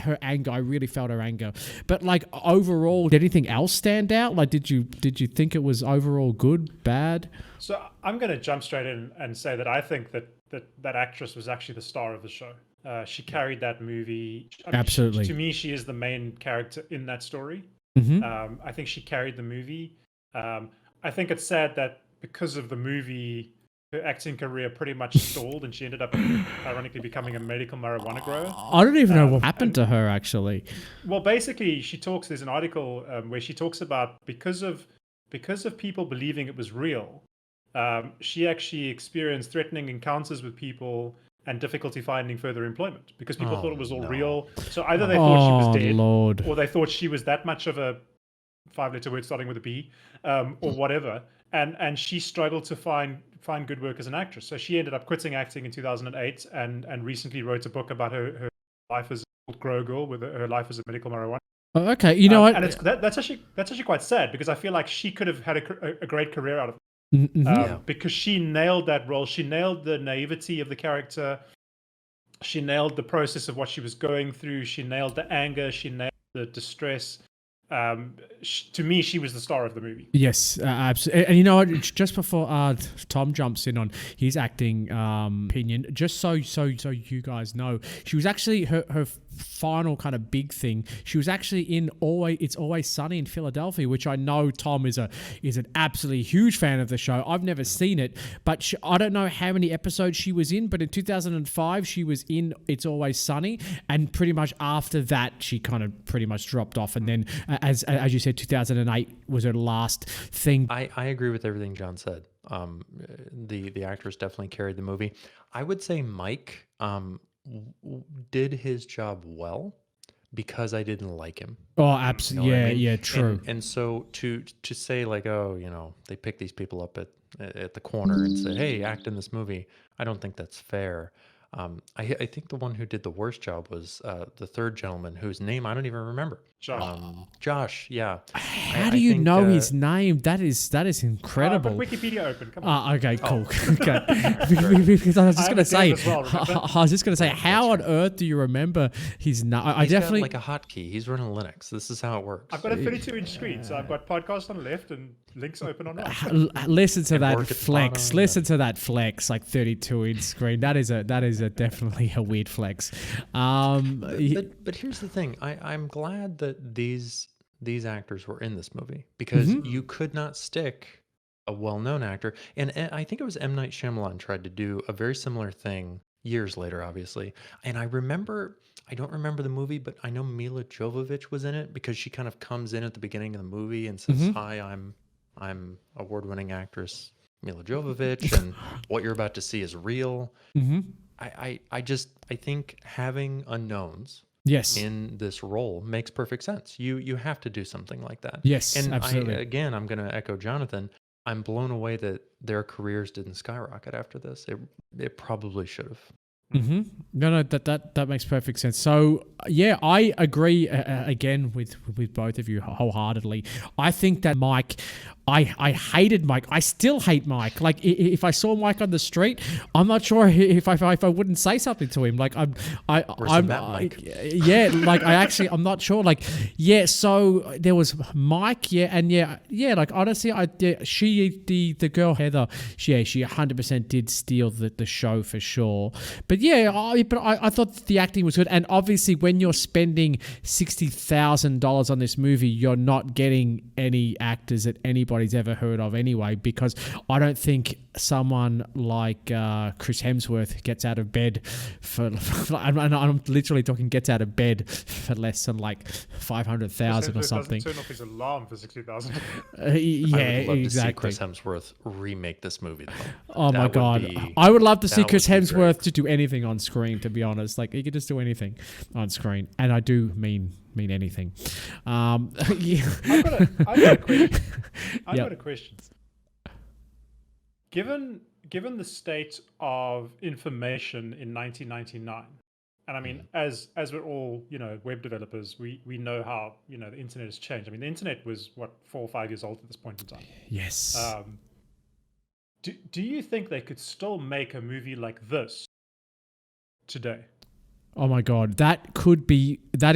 her anger. I really felt her anger. But like overall, did anything else stand out? Like, did you think it was overall good, bad? So I'm going to jump straight in and say that I think that actress was actually the star of the show. She carried that movie. I mean, Absolutely. to me, she is the main character in that story. Mm-hmm. I think she carried the movie. I think it's sad that because of the movie, her acting career pretty much stalled, and she ended up ironically becoming a medical marijuana grower. I don't even know what happened to her actually. Well, basically, there's an article where she talks about because of people believing it was real, she actually experienced threatening encounters with people and difficulty finding further employment because people thought it was all real. So either they thought she was dead, Lord. or they thought she was that much of a 5-letter word starting with a B, or whatever. And she struggled to find good work as an actress. So she ended up quitting acting in 2008 and recently wrote a book about her life as a grow girl with her life as a medical marijuana. Okay, you know what? And that's actually quite sad because I feel like she could have had a great career out of it. Because she nailed that role. She nailed the naivety of the character. She nailed the process of what she was going through. She nailed the anger. She nailed the distress. to me, she was the star of the movie. Yes, absolutely. And you know what? Just before Tom jumps in on his acting opinion, just so you guys know, she was actually her final kind of big thing. She was actually in It's Always Sunny in Philadelphia, which I know Tom is an absolutely huge fan of the show. I've never seen it, but I don't know how many episodes she was in. But in 2005, she was in It's Always Sunny, and pretty much after that, she kind of pretty much dropped off. And then, as you said, 2008 was her last thing. I agree with everything John said. The actress definitely carried the movie. I would say Mike did his job well because I didn't like him. Oh, You know absolutely. what I Yeah, mean? yeah, true. And so to say like, oh, they pick these people up at the corner and say, hey, act in this movie. I don't think that's fair. I think the one who did the worst job was the third gentleman whose name I don't even remember. Josh. Josh, yeah. How do you think, know his name? That is I've incredible. got Wikipedia open. Come on. Okay, cool. Oh. Okay. Because I was just I gonna have a say, game as well, remember? I was just gonna say, how on earth do you remember his name? I He's definitely got like a hotkey. He's running Linux. This is how it works. I've got a 32-inch screen, so I've got podcast on the left and links open on right. listen to that work at the flex. bottom, Listen to that flex, like 32-inch screen. That is a definitely a weird flex. But here's the thing. I'm glad that these actors were in this movie because you could not stick a well-known actor. And I think it was M. Night Shyamalan tried to do a very similar thing years later, obviously. And I don't remember the movie, but I know Mila Jovovich was in it because she kind of comes in at the beginning of the movie and says, "Hi, I'm award-winning actress Mila Jovovich, and what you're about to see is real." I think having unknowns Yes. in this role makes perfect sense. You have to do something like that. Yes, And absolutely. I'm going to echo Jonathan. I'm blown away that their careers didn't skyrocket after this. It probably should have. No, that makes perfect sense. So yeah, I agree again with both of you wholeheartedly. I think that Mike, I hated Mike. I still hate Mike. Like if I saw Mike on the street, I'm not sure if I wouldn't say something to him. Like I'm Mike? yeah. Like I'm not sure. Like yeah. So there was Mike. Yeah, and yeah. Like honestly, the girl Heather. She 100% did steal the show for sure. But yeah, I thought the acting was good. And obviously, when you're spending $60,000 on this movie, you're not getting any actors that anybody's ever heard of anyway, because I don't think someone like Chris Hemsworth gets out of bed for I'm literally talking gets out of bed for less than like 500,000 or something. Doesn't turn off his alarm for 60,000. Yeah, I would love exactly. to see Chris Hemsworth remake this movie, though. Oh my That would god, be- I would love to see that Chris would be great. Hemsworth to do anything on screen. To be honest, like he could just do anything on screen, and I do mean anything. Yeah. I've got a question. I've Yep. got a question. Given the state of information in 1999, and I mean, as we're all web developers, we know how the internet has changed. I mean, the internet was what 4 or 5 years old at this point in time. Yes. Do you think they could still make a movie like this today? Oh my god, that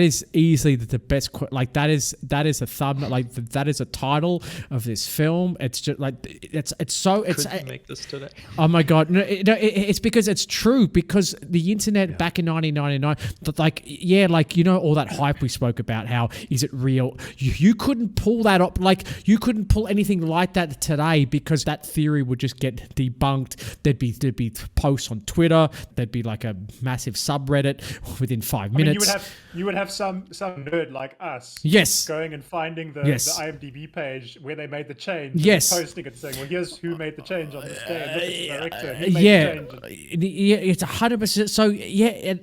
is easily the best. That is a thumbnail. Like that is a title of this film. It's just like it's Could you make this today? Oh my god, no, it's because it's true. Because the internet back in 1999, all that hype we spoke about. How is it real? You couldn't pull that up. Like you couldn't pull anything like that today because that theory would just get debunked. There'd be posts on Twitter. There'd be like a massive subreddit within 5 minutes. I mean, you would have some nerd like us. Yes. Going and finding the IMDb page where they made the change. Yes. And posting it saying, well, here's who made the change on this day. And look at the director. Who made the change. Yeah, it's 100%. So yeah,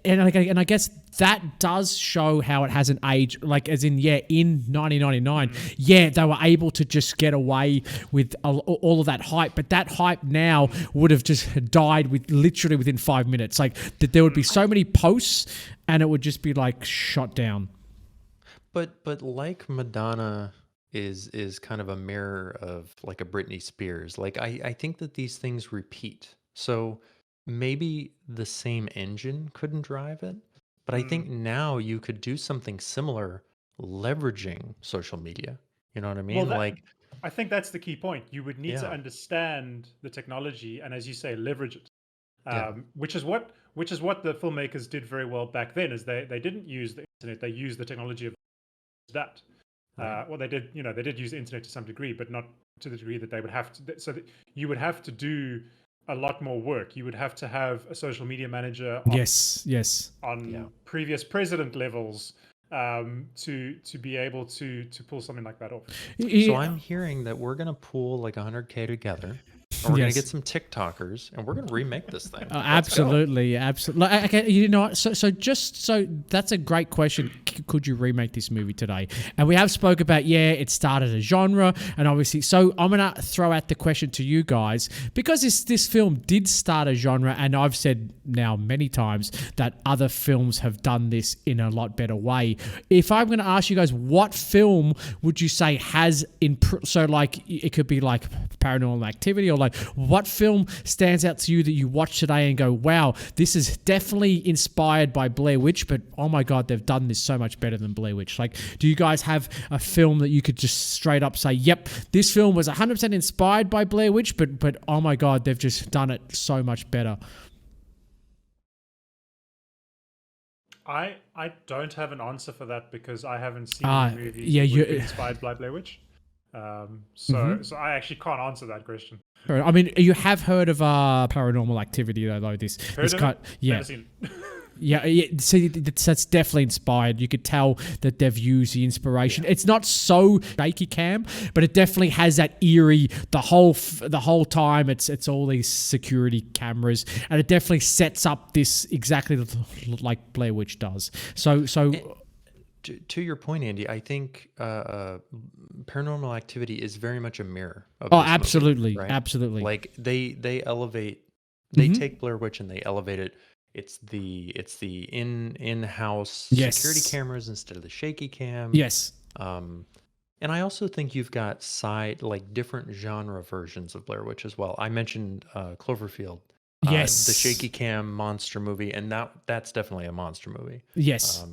and I guess that does show how it hasn't aged. Like as in, in 1999, they were able to just get away with all of that hype. But that hype now would have just died literally within 5 minutes. Like that, there would be so many posts, and it would just be like shot down. But like Madonna is kind of a mirror of like a Britney Spears. Like I think that these things repeat. So maybe the same engine couldn't drive it, but I think now you could do something similar leveraging social media. You know what I Well, mean? that Like, I think that's the key point. You would need to yeah, understand the technology, and as you say, leverage it. yeah, Which is what the filmmakers did very well back then. Is they didn't use the internet; they used the technology of that. right. Well, they did use the internet to some degree, but not to the degree that they would have to. So that you would have to do a lot more work. You would have to have a social media manager Yes, yes. Yeah. on previous president levels to be able to pull something like that off. So Yeah, I'm hearing that we're gonna pool like 100K together, and we're gonna get yes. some TikTokers, and we're gonna remake this thing. Let's go. Absolutely, absolutely. Okay, you know, so that's a great question. Could you remake this movie today? And we have spoke about it started a genre, and obviously, so I'm gonna throw out the question to you guys because this film did start a genre, and I've said now many times that other films have done this in a lot better way. If I'm gonna ask you guys, what film would you say has so like it could be like Paranormal Activity or like what film stands out to you that you watch today and go, wow, this is definitely inspired by Blair Witch, but oh my God, they've done this so much better than Blair Witch. Like, do you guys have a film that you could just straight up say, yep, this film was 100% inspired by Blair Witch, but oh my God, they've just done it so much better? I don't have an answer for that because I haven't seen any movies Yeah, that would be you. inspired by Blair Witch. So I actually can't answer that question. I mean, you have heard of Paranormal Activity though. Heard This of kind, it? yeah. Never seen it. Yeah, yeah. See, that's definitely inspired. You could tell that they've used the inspiration. It's not so shaky cam, but it definitely has that eerie. The whole time, it's all these security cameras, and it definitely sets up this exactly like Blair Witch does. So To your point, Andy, I think Paranormal Activity is very much a mirror of oh, this movie, absolutely, right? absolutely. Like they elevate, they take Blair Witch and they elevate it. It's the in-house security Yes, cameras instead of the shaky cam. yes, Um, and I also think you've got like different genre versions of Blair Witch as well. I mentioned Cloverfield, the shaky yes, cam monster movie, and that's definitely a monster movie. yes.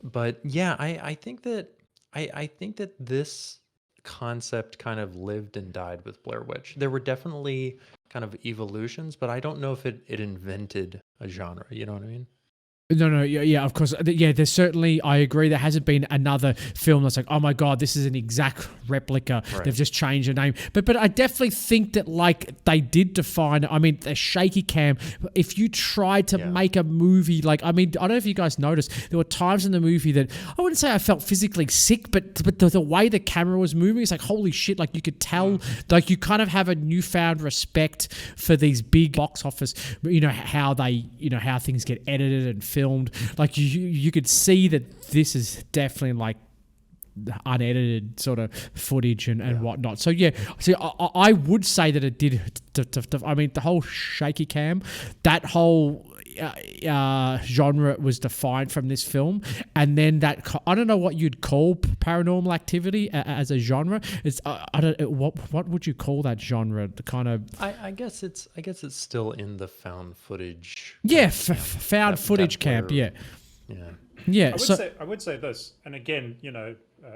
But yeah, I think that I think that this concept kind of lived and died with Blair Witch. There were definitely kind of evolutions, but I don't know if it invented a genre. You know what I mean? No, yeah, of course. Yeah, there's certainly, I agree, there hasn't been another film that's like, oh my God, this is an exact replica. Right. They've just changed the name. But I definitely think that, like, they did define, I mean, the shaky cam, if you tried to make a movie, like, I mean, I don't know if you guys noticed, there were times in the movie that, I wouldn't say I felt physically sick, but the way the camera was moving, it's like, holy shit, like, you could tell, like, you kind of have a newfound respect for these big box office, how how things get edited and filmed. Like you could see that this is definitely like unedited sort of footage and whatnot. So yeah, see, I would say that it did. I mean, the whole shaky cam, that whole genre was defined from this film, and then that I don't know what you'd call Paranormal Activity as a genre. It's I don't what would you call that genre? The kind of I guess it's still in the found footage. found footage camp. Yeah, Yeah. yeah. I would say this, and again,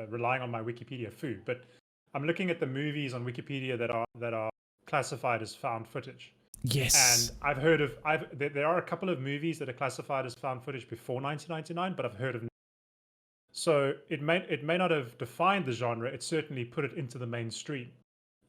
relying on my Wikipedia food, but I'm looking at the movies on Wikipedia that are classified as found footage. Yes. And I've heard of there are a couple of movies that are classified as found footage before 1999, but I've heard of. So it may not have defined the genre. It certainly put it into the mainstream.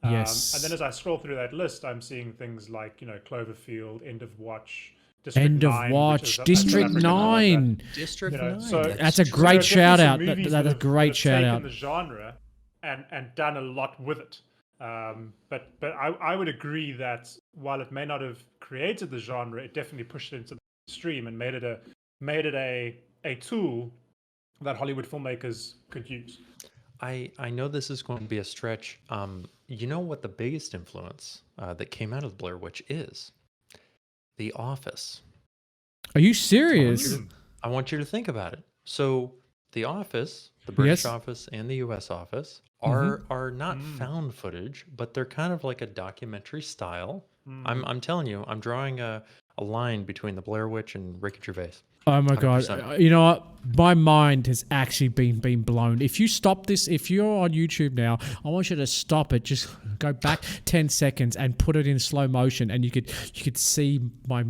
Yes. And then as I scroll through that list, I'm seeing things like Cloverfield, End of Watch, End of Watch, District 9. District 9. So That's a great shout out. That's a great shout out. Taken the genre and done a lot with it. But I would agree that while it may not have created the genre, it definitely pushed it into the stream and made it a tool that Hollywood filmmakers could use. I know this is going to be a stretch. You know what the biggest influence that came out of Blair Witch is? The Office. Are you serious? I want you to think about it. So The Office, the British Office and the US Office are not found footage, but they're kind of like a documentary style. I'm telling you, I'm drawing a line between the Blair Witch and Ricky Gervais. Oh my god! 100%. You know what? My mind has actually been blown. If you stop this, if you're on YouTube now, I want you to stop it. Just go back 10 seconds and put it in slow motion, and you could see my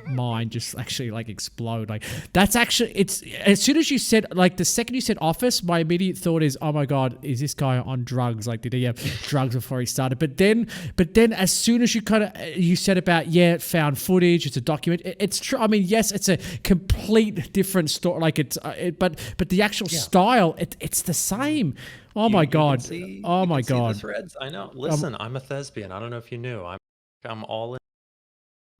mind just actually like explode. Like that's actually it's as soon as you said like the second you said Office, my immediate thought is, oh my god, is this guy on drugs? Like did he have drugs before he started? But then as soon as you said about found footage, it's a document. It's true. I mean, yes, it's a complete different story. Like but the actual style, it's the same. Oh my god! Oh my See the god! threads. I know. Listen, I'm a thespian. I don't know if you knew. I'm all in.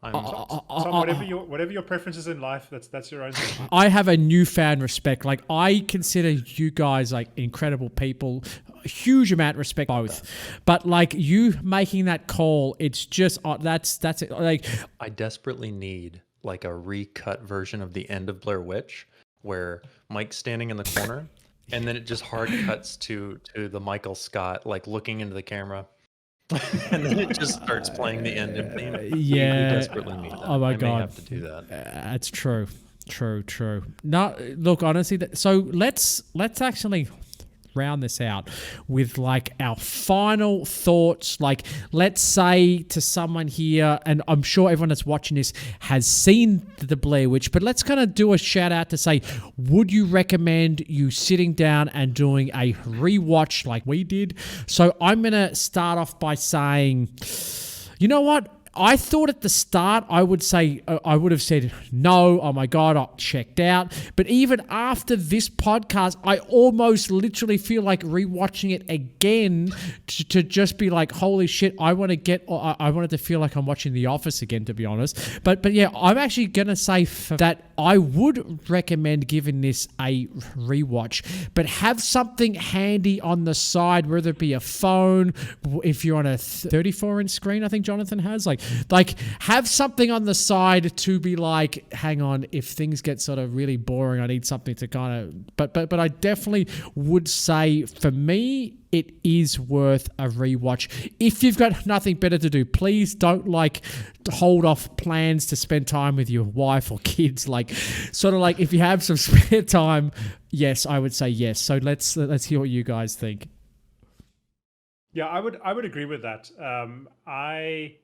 I'm Tom, whatever your preferences in life, that's your own thing. I have a newfound respect. Like I consider you guys like incredible people, a huge amount of respect both. But like you making that call, it's just that's it. Like I desperately need like a recut version of the end of Blair Witch where Mike's standing in the corner and then it just hard cuts to the Michael Scott like looking into the camera. And then it just starts playing the end theme. We desperately need that. Oh my I god, may have to do that. That's true. No, look, honestly, so let's actually round this out with like our final thoughts. Like let's say to someone here, and I'm sure everyone that's watching this has seen the Blair Witch, but let's kind of do a shout out to say, would you recommend you sitting down and doing a rewatch like we did? So I'm gonna start off by saying, you know what, I thought at the start I would have said no, oh my god, I checked out. But even after this podcast, I almost literally feel like rewatching it again to just be like, holy shit, I wanted to feel like I'm watching The Office again, to be honest. But yeah, I'm actually gonna say that I would recommend giving this a rewatch, but have something handy on the side, whether it be a phone, if you're on a 34-inch screen, I think Jonathan has, like have something on the side to be like, hang on, if things get sort of really boring, I need something to kind of, but I definitely would say for me, it is worth a rewatch. If you've got nothing better to do, please don't like hold off plans to spend time with your wife or kids. Like sort of like if you have some spare time, yes, I would say yes. So let's hear what you guys think. Yeah, I would agree with that. I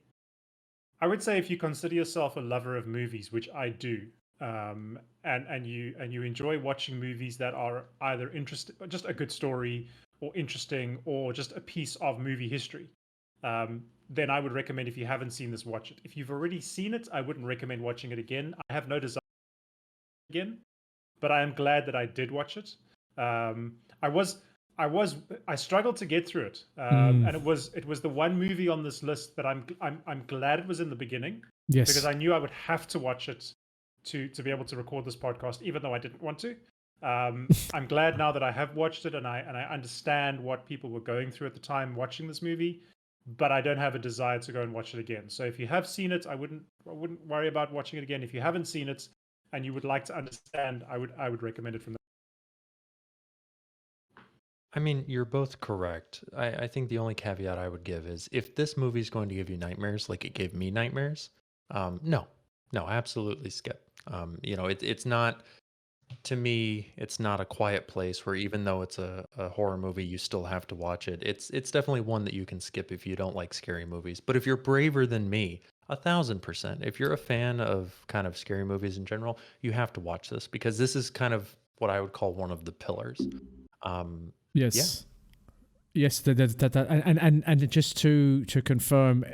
would say if you consider yourself a lover of movies, which I do, and you enjoy watching movies that are either interesting, just a good story, or interesting, or just a piece of movie history, then I would recommend, if you haven't seen this, watch it. If you've already seen it, I wouldn't recommend watching it again. I have no desire again, but I am glad that I did watch it. I struggled to get through it, and it was the one movie on this list that I'm glad it was in the beginning, because I knew I would have to watch it to be able to record this podcast, even though I didn't want to. I'm glad now that I have watched it, and I understand what people were going through at the time watching this movie, but I don't have a desire to go and watch it again. So if you have seen it, I wouldn't worry about watching it again. If you haven't seen it and you would like to understand, I would recommend it from there. I mean, you're both correct. I think the only caveat I would give is if this movie is going to give you nightmares like it gave me nightmares, no, absolutely skip. It's not, to me, it's not A Quiet Place where even though it's a horror movie, you still have to watch it. It's definitely one that you can skip if you don't like scary movies. But if you're braver than me, 1,000%, if you're a fan of kind of scary movies in general, you have to watch this because this is kind of what I would call one of the pillars. Yes. Yes, and just to confirm,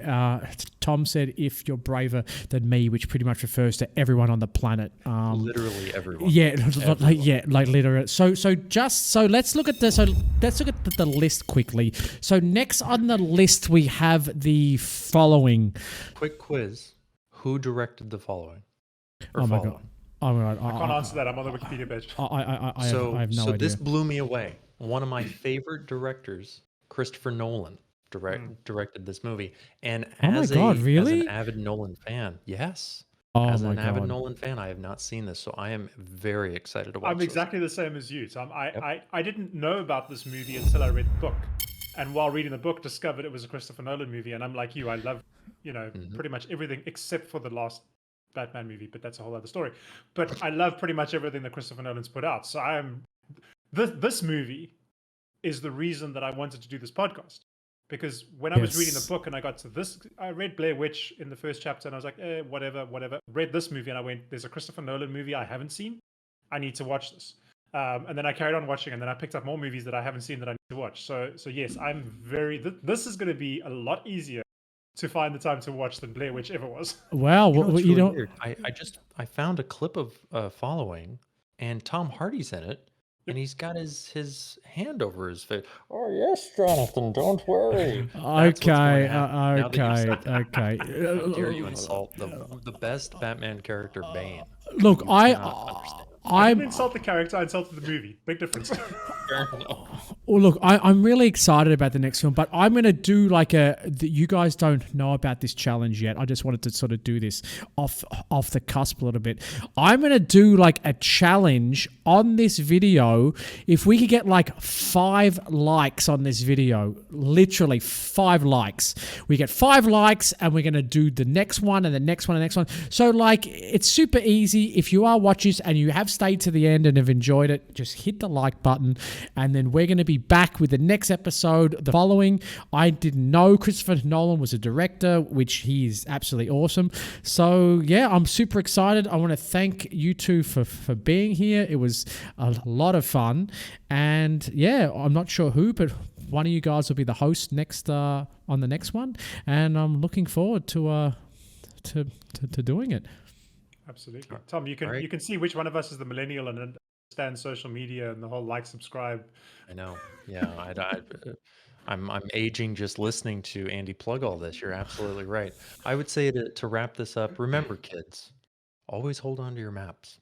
Tom said if you're braver than me, which pretty much refers to everyone on the planet. Literally everyone. Yeah, Everyone. like literally. So let's look at the list quickly. So next on the list we have the following. Quick quiz: who directed the following? Oh my god! Oh my god! I can't answer that. I'm on the Wikipedia page. I have no idea. This blew me away. One of my favorite directors, Christopher Nolan, directed this movie. And as an avid Nolan fan, yes. As an avid Nolan fan, I have not seen this, so I am very excited to watch I'm this. exactly the same as you, Tom. I didn't know about this movie until I read the book. And while reading the book, discovered it was a Christopher Nolan movie. And I'm like you, I love, pretty much everything except for the last Batman movie, but that's a whole other story. But I love pretty much everything that Christopher Nolan's put out. So this movie is the reason that I wanted to do this podcast. Because when I was reading the Yes. book and I got to this, I read Blair Witch in the first chapter and I was like, whatever. Read this movie and I went, there's a Christopher Nolan movie I haven't seen. I need to watch this. And then I carried on watching, and then I picked up more movies that I haven't seen that I need to watch. So yes, I'm very. This is going to be a lot easier to find the time to watch than Blair Witch ever was. Wow. You know what's You really know, weird? I found a clip of Following, and Tom Hardy's in it, and he's got his hand over his face. Oh yes, Jonathan, don't worry. That's what's going to happen. Now that you've said that, how dare you insult the best Batman character, Bane? Look, You cannot understand. I didn't I'm insult the character. I insulted the movie. Big difference. Fair enough. Well, look, I'm really excited about the next film, but I'm going to do like you guys don't know about this challenge yet. I just wanted to sort of do this off the cusp a little bit. I'm going to do like a challenge on this video. If we could get like 5 likes on this video, literally 5 likes, we get 5 likes and we're going to do the next one and the next one and the next one. So like, it's super easy. If you are watching this and you have stayed to the end and have enjoyed it, just hit the like button, and then we're going to be back with the next episode. The following, I didn't know Christopher Nolan was a director, which he is absolutely awesome. So yeah, I'm super excited. I want to thank you two for being here. It was a lot of fun, and yeah, I'm not sure who, but one of you guys will be the host next on the next one, and I'm looking forward to doing it. Absolutely, Tom. You Right. can see which one of us is the millennial and understands social media and the whole like, subscribe. I know. Yeah, I'm aging just listening to Andy plug all this. You're absolutely right. I would say to wrap this up, remember, kids, always hold on to your maps.